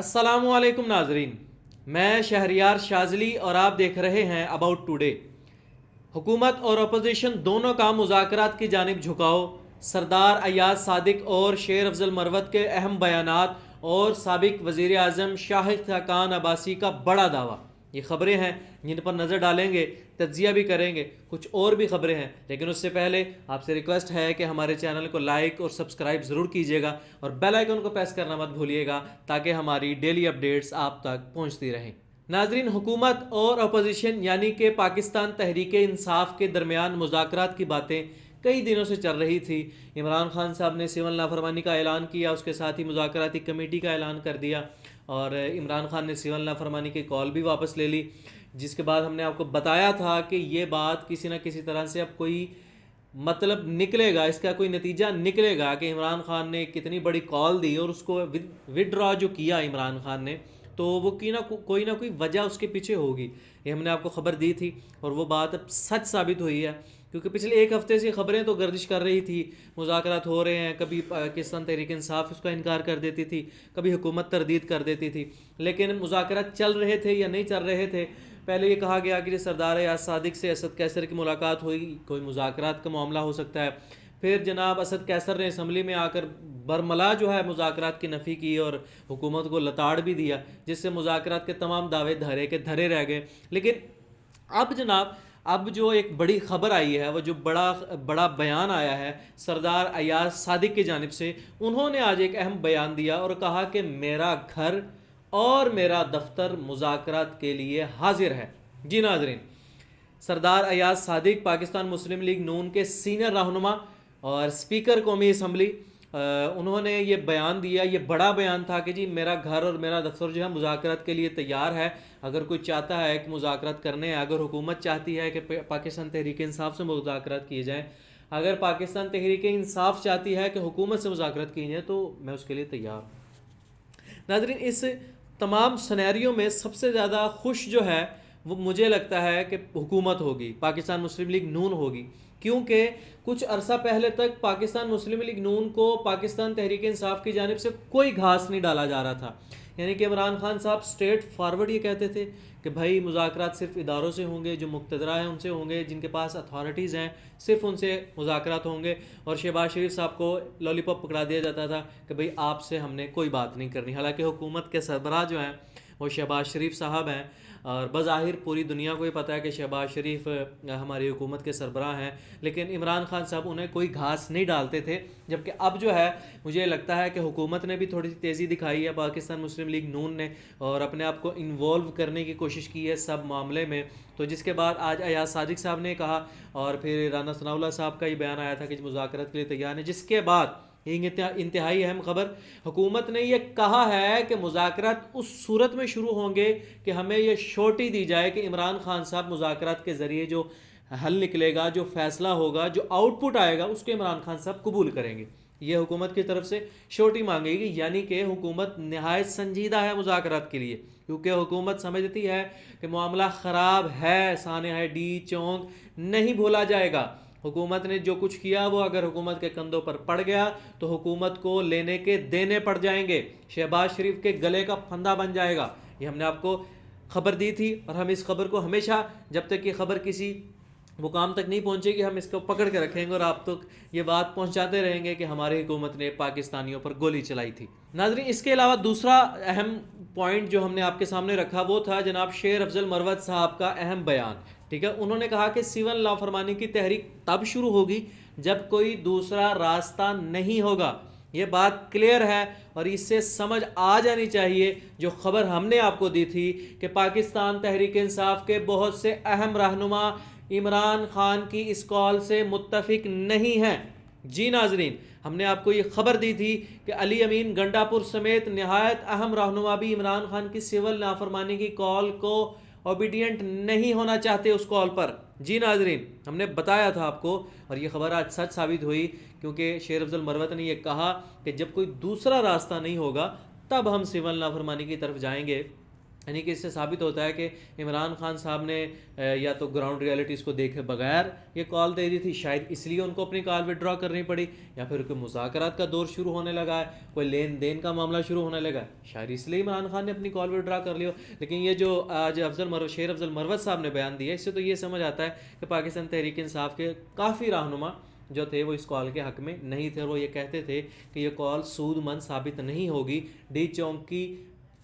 السلام علیکم ناظرین، میں شہریار شاذلی اور آپ دیکھ رہے ہیں اباؤٹ ٹوڈے۔ حکومت اور اپوزیشن دونوں کا مذاکرات کی جانب جھکاؤ، سردار ایاز صادق اور شیر افضل مروت کے اہم بیانات اور سابق وزیر اعظم شاہد خاقان عباسی کا بڑا دعویٰ۔ یہ خبریں ہیں جن پر نظر ڈالیں گے، تجزیہ بھی کریں گے، کچھ اور بھی خبریں ہیں، لیکن اس سے پہلے آپ سے ریکویسٹ ہے کہ ہمارے چینل کو لائک اور سبسکرائب ضرور کیجیے گا اور بیل آئیکن کو پریس کرنا مت بھولیے گا تاکہ ہماری ڈیلی اپڈیٹس آپ تک پہنچتی رہیں۔ ناظرین، حکومت اور اپوزیشن یعنی کہ پاکستان تحریک انصاف کے درمیان مذاکرات کی باتیں کئی دنوں سے چل رہی تھی۔ عمران خان صاحب نے سول نافرمانی کا اعلان کیا، اس کے ساتھ ہی مذاکراتی کمیٹی کا اعلان کر دیا اور عمران خان نے سول نافرمانی کی کال بھی واپس لے لی، جس کے بعد ہم نے آپ کو بتایا تھا کہ یہ بات کسی نہ کسی طرح سے اب کوئی مطلب نکلے گا، اس کا کوئی نتیجہ نکلے گا کہ عمران خان نے کتنی بڑی کال دی اور اس کو وڈرا جو کیا عمران خان نے، تو وہ کوئی نہ کوئی وجہ اس کے پیچھے ہوگی۔ یہ ہم نے آپ کو خبر دی تھی اور وہ بات اب سچ ثابت ہوئی ہے، کیونکہ پچھلے ایک ہفتے سے خبریں تو گردش کر رہی تھی، مذاکرات ہو رہے ہیں، کبھی پاکستان تحریک انصاف اس کا انکار کر دیتی تھی، کبھی حکومت تردید کر دیتی تھی، لیکن مذاکرات چل رہے تھے یا نہیں چل رہے تھے۔ پہلے یہ کہا گیا کہ سردار ایاز صادق سے اسد قیصر کی ملاقات ہوئی، کوئی مذاکرات کا معاملہ ہو سکتا ہے۔ پھر جناب اسد قیصر نے اسمبلی میں آ کر برملا جو ہے مذاکرات کی نفی کی اور حکومت کو لتاڑ بھی دیا، جس سے مذاکرات کے تمام دعوے دھرے کے دھرے رہ گئے۔ لیکن اب جناب جو ایک بڑی خبر آئی ہے، وہ جو بڑا بیان آیا ہے سردار ایاز صادق کی جانب سے، انہوں نے آج ایک اہم بیان دیا اور کہا کہ میرا گھر اور میرا دفتر مذاکرات کے لیے حاضر ہے۔ جی ناظرین، سردار ایاز صادق پاکستان مسلم لیگ نون کے سینئر رہنما اور اسپیکر قومی اسمبلی، انہوں نے یہ بیان دیا، یہ بڑا بیان تھا کہ جی میرا گھر اور میرا دفتر جو ہے مذاکرات کے لیے تیار ہے۔ اگر کوئی چاہتا ہے کہ مذاکرات کرنے ہیں، اگر حکومت چاہتی ہے کہ پاکستان تحریک انصاف سے مذاکرات کیے جائیں، اگر پاکستان تحریک انصاف چاہتی ہے کہ حکومت سے مذاکرات کی جائیں، تو میں اس کے لیے تیار ہوں۔ ناظرین، اس تمام سینیریو میں سب سے زیادہ خوش جو ہے وہ مجھے لگتا ہے کہ حکومت ہوگی، پاکستان مسلم لیگ نون ہوگی، کیونکہ کچھ عرصہ پہلے تک پاکستان مسلم لیگ نون کو پاکستان تحریک انصاف کی جانب سے کوئی گھاس نہیں ڈالا جا رہا تھا۔ یعنی کہ عمران خان صاحب اسٹریٹ فارورڈ یہ کہتے تھے کہ بھائی مذاکرات صرف اداروں سے ہوں گے، جو مقتدرہ ہیں ان سے ہوں گے، جن کے پاس اتھارٹیز ہیں صرف ان سے مذاکرات ہوں گے، اور شہباز شریف صاحب کو لالی پاپ پکڑا دیا جاتا تھا کہ بھئی آپ سے ہم نے کوئی بات نہیں کرنی۔ حالانکہ حکومت کے سربراہ جو ہیں وہ شہباز شریف صاحب ہیں، اور بظاہر پوری دنیا کو یہ پتہ ہے کہ شہباز شریف ہماری حکومت کے سربراہ ہیں، لیکن عمران خان صاحب انہیں کوئی گھاس نہیں ڈالتے تھے۔ جبکہ اب جو ہے مجھے لگتا ہے کہ حکومت نے بھی تھوڑی سی تیزی دکھائی ہے، پاکستان مسلم لیگ نون نے، اور اپنے آپ کو انوالو کرنے کی کوشش کی ہے سب معاملے میں۔ تو جس کے بعد آج ایاز صادق صاحب نے کہا، اور پھر رانا ثناء اللہ صاحب کا یہ بیان آیا تھا کہ مذاکرات کے لیے تیار ہیں، جس کے بعد انتہائی اہم خبر، حکومت نے یہ کہا ہے کہ مذاکرات اس صورت میں شروع ہوں گے کہ ہمیں یہ شورٹی دی جائے کہ عمران خان صاحب مذاکرات کے ذریعے جو حل نکلے گا، جو فیصلہ ہوگا، جو آؤٹ پٹ آئے گا، اس کو عمران خان صاحب قبول کریں گے۔ یہ حکومت کی طرف سے شورٹی مانگے گی، یعنی کہ حکومت نہایت سنجیدہ ہے مذاکرات کے لیے، کیونکہ حکومت سمجھتی ہے کہ معاملہ خراب ہے، سانحہ ڈی چونک نہیں بھولا جائے گا۔ حکومت نے جو کچھ کیا وہ اگر حکومت کے کندھوں پر پڑ گیا تو حکومت کو لینے کے دینے پڑ جائیں گے، شہباز شریف کے گلے کا پھندا بن جائے گا۔ یہ ہم نے آپ کو خبر دی تھی، اور ہم اس خبر کو ہمیشہ جب تک یہ خبر کسی مقام تک نہیں پہنچے گی ہم اس کو پکڑ کے رکھیں گے اور آپ تک یہ بات پہنچاتے رہیں گے کہ ہماری حکومت نے پاکستانیوں پر گولی چلائی تھی۔ ناظرین، اس کے علاوہ دوسرا اہم پوائنٹ جو ہم نے آپ کے سامنے رکھا وہ تھا جناب شیر افضل مروت صاحب کا اہم بیان۔ ٹھیک ہے، انہوں نے کہا کہ سول نافرمانی کی تحریک تب شروع ہوگی جب کوئی دوسرا راستہ نہیں ہوگا۔ یہ بات کلیئر ہے اور اس سے سمجھ آ جانی چاہیے جو خبر ہم نے آپ کو دی تھی کہ پاکستان تحریک انصاف کے بہت سے اہم رہنما عمران خان کی اس کال سے متفق نہیں ہیں۔ جی ناظرین، ہم نے آپ کو یہ خبر دی تھی کہ علی امین گنڈا پور سمیت نہایت اہم رہنما بھی عمران خان کی سول نافرمانی کی کال کو اوبیڈینٹ نہیں ہونا چاہتے اس کال پر۔ جی ناظرین، ہم نے بتایا تھا آپ کو، اور یہ خبر آج سچ ثابت ہوئی، کیونکہ شیر افضل مروت نے یہ کہا کہ جب کوئی دوسرا راستہ نہیں ہوگا تب ہم سول نافرمانی کی طرف جائیں گے۔ یعنی کہ اس سے ثابت ہوتا ہے کہ عمران خان صاحب نے یا تو گراؤنڈ ریالٹیز کو دیکھے بغیر یہ کال دے دی تھی، شاید اس لیے ان کو اپنی کال وڈرا کرنی پڑی، یا پھر کوئی مذاکرات کا دور شروع ہونے لگا ہے، کوئی لین دین کا معاملہ شروع ہونے لگا ہے، شاید اس لیے عمران خان نے اپنی کال وڈرا کر لی ہو۔ لیکن یہ جو آج شیر افضل مروت صاحب نے بیان دیا، اس سے تو یہ سمجھ آتا ہے کہ پاکستان تحریک انصاف کے کافی رہنما جو تھے وہ اس کال کے حق میں نہیں تھے، اور وہ یہ کہتے تھے کہ یہ کال سود مند ثابت نہیں ہوگی۔ ڈی چونک کی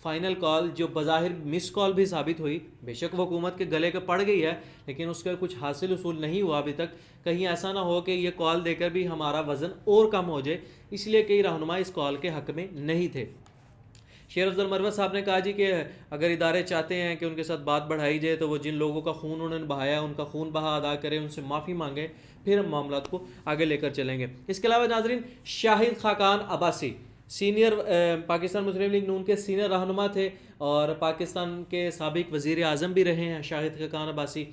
فائنل کال جو بظاہر مس کال بھی ثابت ہوئی، بے شک وہ حکومت کے گلے کے پڑ گئی ہے، لیکن اس کا کچھ حاصل اصول نہیں ہوا ابھی تک۔ کہیں ایسا نہ ہو کہ یہ کال دے کر بھی ہمارا وزن اور کم ہو جائے، اس لیے کئی رہنما اس کال کے حق میں نہیں تھے۔ شیر افضل مروت صاحب نے کہا جی کہ اگر ادارے چاہتے ہیں کہ ان کے ساتھ بات بڑھائی جائے تو وہ جن لوگوں کا خون انہوں نے بہایا ان کا خون بہا ادا کریں، ان سے معافی مانگیں، پھر ہم معاملات کو آگے لے کر چلیں گے۔ اس کے علاوہ ناظرین، شاہد خاقان عباسی سینئر پاکستان مسلم لیگ نون کے سینئر رہنما تھے اور پاکستان کے سابق وزیر اعظم بھی رہے ہیں۔ شاہد خاقان عباسی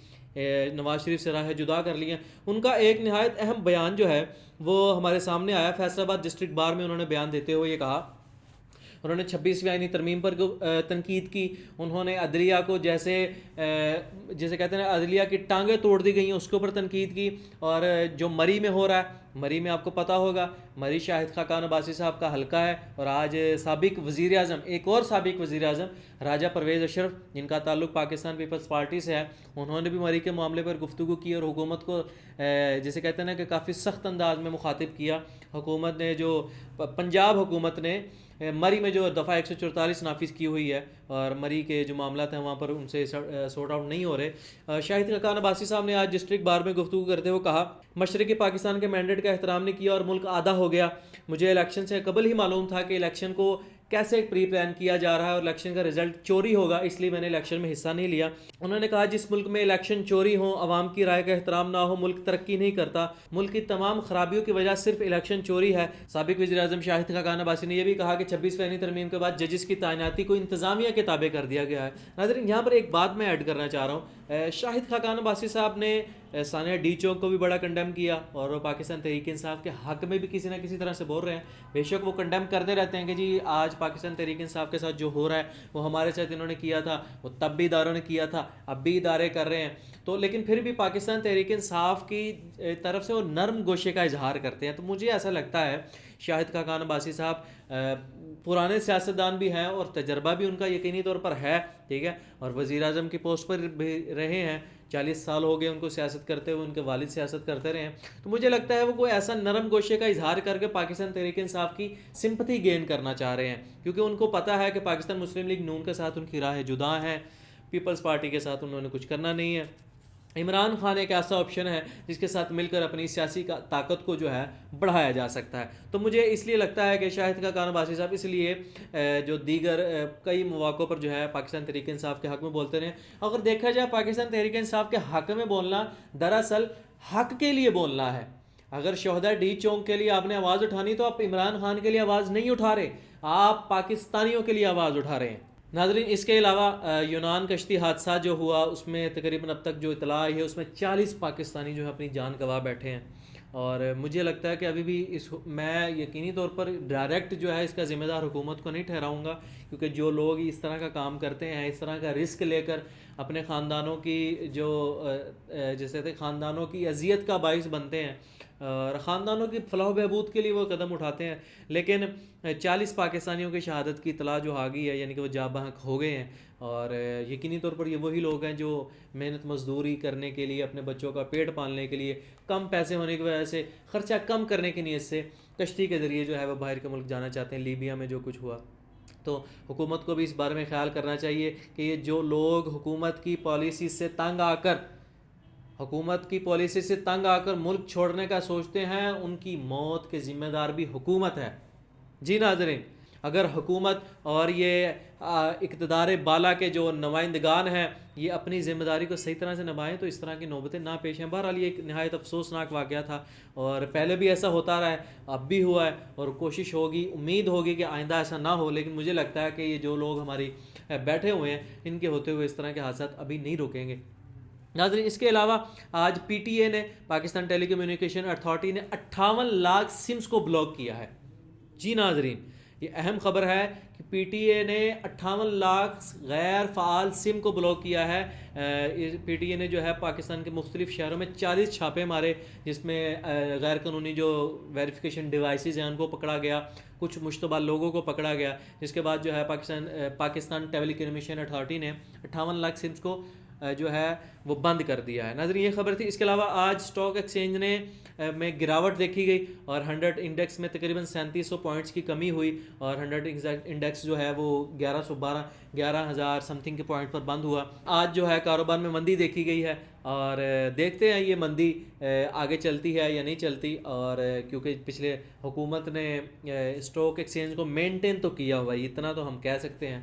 نواز شریف سے راہ جدا کر لی ہیں۔ ان کا ایک نہایت اہم بیان جو ہے وہ ہمارے سامنے آیا فیصل آباد ڈسٹرکٹ بار میں۔ انہوں نے بیان دیتے ہوئے یہ کہا، انہوں نے 26ویں آئینی ترمیم پر تنقید کی، انہوں نے عدلیہ کو جیسے کہتے ہیں عدلیہ کی ٹانگیں توڑ دی گئی ہیں اس کے اوپر تنقید کی، اور جو مری میں ہو رہا ہے، مری میں آپ کو پتہ ہوگا مری شاہد خاقان عباسی صاحب کا حلقہ ہے، اور آج سابق وزیر اعظم، ایک اور سابق وزیر اعظم راجہ پرویز اشرف جن کا تعلق پاکستان پیپلز پارٹی سے ہے، انہوں نے بھی مری کے معاملے پر گفتگو کی اور حکومت کو جسے کہتے ہیں نا کہ کافی سخت انداز میں مخاطب کیا۔ حکومت نے جو پنجاب حکومت نے مری میں جو دفعہ 144 نافذ کی ہوئی ہے اور مری کے جو معاملات ہیں وہاں پر ان سے سورٹ آؤٹ نہیں ہو رہے۔ شاہد خاقان عباسی صاحب نے آج ڈسٹرکٹ بار میں گفتگو کرتے ہوئے کہا، مشرقی پاکستان کے مینڈیٹ کا احترام نہیں کیا اور ملک آدھا ہو گیا۔ مجھے الیکشن سے قبل ہی معلوم تھا کہ الیکشن کو کیسے پری پلان کیا جا رہا ہے اور الیکشن کا رزلٹ چوری ہوگا، اس لیے میں نے الیکشن میں حصہ نہیں لیا۔ انہوں نے کہا جس ملک میں الیکشن چوری ہوں، عوام کی رائے کا احترام نہ ہو، ملک ترقی نہیں کرتا۔ ملک کی تمام خرابیوں کی وجہ صرف الیکشن چوری ہے۔ سابق وزیر اعظم شاہد خاقان عباسی نے یہ بھی کہا کہ 26ویں آئینی ترمیم کے بعد ججز کی تعیناتی کو انتظامیہ کے تابع کر دیا گیا ہے۔ ناظرین، یہاں پر ایک بات میں ایڈ کرنا چاہ رہا ہوں، شاہد خاقان عباسی صاحب نے ثانیہ ڈی چوک کو بھی بڑا کنڈیم کیا اور وہ پاکستان تحریک انصاف کے حق میں بھی کسی نہ کسی طرح سے بول رہے ہیں۔ بے شک وہ کنڈیم کرتے رہتے ہیں کہ جی آج پاکستان تحریک انصاف کے ساتھ جو ہو رہا ہے وہ ہمارے ساتھ انہوں نے کیا تھا، وہ تب بھی اداروں نے کیا تھا، اب بھی ادارے کر رہے ہیں، تو لیکن پھر بھی پاکستان تحریک انصاف کی طرف سے وہ نرم گوشے کا اظہار کرتے ہیں۔ تو مجھے ایسا لگتا ہے شاہد خاقان عباسی صاحب پرانے سیاستدان بھی ہیں اور تجربہ بھی ان کا یقینی طور پر ہے، ٹھیک ہے، اور وزیر اعظم کی پوسٹ پر بھی رہے ہیں، 40 سال ہو گئے ان کو سیاست کرتے ہوئے، ان کے والد سیاست کرتے رہے ہیں۔ تو مجھے لگتا ہے وہ کوئی ایسا نرم گوشے کا اظہار کر کے پاکستان تحریک انصاف کی سمپتھی گین کرنا چاہ رہے ہیں، کیونکہ ان کو پتہ ہے کہ پاکستان مسلم لیگ نون کے ساتھ ان کی راہ جدا ہیں، پیپلز پارٹی کے ساتھ انہوں نے کچھ کرنا نہیں ہے۔ عمران خان ایک ایسا آپشن ہے جس کے ساتھ مل کر اپنی سیاسی طاقت کو جو ہے بڑھایا جا سکتا ہے۔ تو مجھے اس لیے لگتا ہے کہ شاہد خاقان عباسی صاحب اس لیے جو دیگر کئی مواقع پر جو ہے پاکستان تحریک انصاف کے حق میں بولتے رہے۔ اگر دیکھا جائے پاکستان تحریک انصاف کے حق میں بولنا دراصل حق کے لیے بولنا ہے۔ اگر شہداء ڈی چونک کے لیے آپ نے آواز اٹھانی تو آپ عمران خان کے لیے آواز نہیں اٹھا رہے، آپ پاکستانیوں کے لیے آواز اٹھا رہے ہیں۔ ناظرین، اس کے علاوہ یونان کشتی حادثہ جو ہوا اس میں تقریباً اب تک جو اطلاع آئی ہے اس میں 40 پاکستانی جو ہے اپنی جان گنوا بیٹھے ہیں، اور مجھے لگتا ہے کہ ابھی بھی میں یقینی طور پر ڈائریکٹ جو ہے اس کا ذمہ دار حکومت کو نہیں ٹھہراؤں گا، کیونکہ جو لوگ اس طرح کا کام کرتے ہیں، اس طرح کا رسک لے کر اپنے خاندانوں کی جو جیسے خاندانوں کی اذیت کا باعث بنتے ہیں اور خاندانوں کی فلاح و بہبود کے لیے وہ قدم اٹھاتے ہیں، لیکن 40 پاکستانیوں کی شہادت کی اطلاع جو آ گئی ہے، یعنی کہ وہ جاں بحق ہو گئے ہیں، اور یقینی طور پر یہ وہی لوگ ہیں جو محنت مزدوری کرنے کے لیے، اپنے بچوں کا پیٹ پالنے کے لیے، کم پیسے ہونے کی وجہ سے خرچہ کم کرنے کی نیت سے کشتی کے ذریعے جو ہے وہ باہر کے ملک جانا چاہتے ہیں۔ لیبیا میں جو کچھ ہوا، تو حکومت کو بھی اس بارے میں خیال کرنا چاہیے کہ یہ جو لوگ حکومت کی پالیسی سے تنگ آ کر ملک چھوڑنے کا سوچتے ہیں، ان کی موت کے ذمہ دار بھی حکومت ہے۔ جی ناظرین، اگر حکومت اور یہ اقتدار بالا کے جو نمائندگان ہیں یہ اپنی ذمہ داری کو صحیح طرح سے نبھائیں تو اس طرح کی نوبتیں نہ پیش ہیں۔ بہرحال یہ ایک نہایت افسوسناک واقعہ تھا اور پہلے بھی ایسا ہوتا رہا ہے، اب بھی ہوا ہے، اور کوشش ہوگی، امید ہوگی کہ آئندہ ایسا نہ ہو، لیکن مجھے لگتا ہے کہ یہ جو لوگ ہماری بیٹھے ہوئے ہیں ان کے ہوتے ہوئے اس طرح کے حادثات ابھی نہیں رکیں گے۔ ناظرین، اس کے علاوہ آج پی ٹی اے نے، پاکستان ٹیلی کمیونیکیشن اتھارٹی نے 58 لاکھ سمز کو بلاک کیا ہے۔ جی ناظرین، یہ اہم خبر ہے کہ پی ٹی اے نے 58 لاکھ غیر فعال سم کو بلاک کیا ہے۔ پی ٹی اے نے جو ہے پاکستان کے مختلف شہروں میں 40 چھاپے مارے، جس میں غیر قانونی جو ویریفیکیشن ڈیوائسز ہیں ان کو پکڑا گیا، کچھ مشتبہ لوگوں کو پکڑا گیا، جس کے بعد جو ہے پاکستان ٹیلی کمیونیکیشن اتھارٹی نے 58 لاکھ سمز کو جو ہے وہ بند کر دیا ہے۔ ناظرین یہ خبر تھی۔ اس کے علاوہ آج اسٹاک ایکسچینج نے میں گراوٹ دیکھی گئی اور 100 انڈیکس میں تقریباً 3700 پوائنٹس کی کمی ہوئی اور 100 انڈیکس جو ہے وہ 11,000 سم تھنگ کے پوائنٹ پر بند ہوا۔ آج جو ہے کاروبار میں مندی دیکھی گئی ہے اور دیکھتے ہیں یہ مندی آگے چلتی ہے یا نہیں چلتی، اور کیونکہ پچھلے حکومت نے اسٹاک ایکسچینج کو مینٹین تو کیا ہوا ہے، اتنا تو ہم کہہ سکتے ہیں،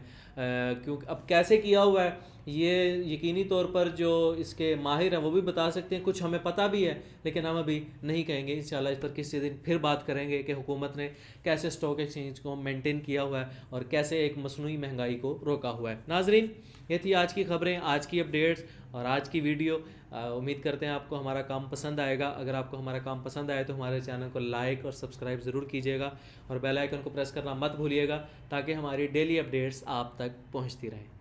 کیونکہ اب کیسے کیا ہوا ہے یہ یقینی طور پر جو اس کے ماہر ہیں وہ بھی بتا سکتے ہیں، کچھ ہمیں پتہ بھی ہے لیکن ہم ابھی نہیں کہیں گے، انشاءاللہ اس پر کسی دن پھر بات کریں گے کہ حکومت نے کیسے اسٹاک ایکسچینج کو مینٹین کیا ہوا ہے اور کیسے ایک مصنوعی مہنگائی کو روکا ہوا ہے۔ ناظرین یہ تھی آج کی خبریں، آج کی اپڈیٹس اور آج کی ویڈیو۔ امید کرتے ہیں آپ کو ہمارا کام پسند آئے گا۔ اگر آپ کو ہمارا کام پسند آئے تو ہمارے چینل کو لائک اور سبسکرائب ضرور کیجیے گا اور بیل آئیکن کو پریس کرنا مت بھولیے گا تاکہ ہماری ڈیلی اپڈیٹس آپ تک پہنچتی رہیں۔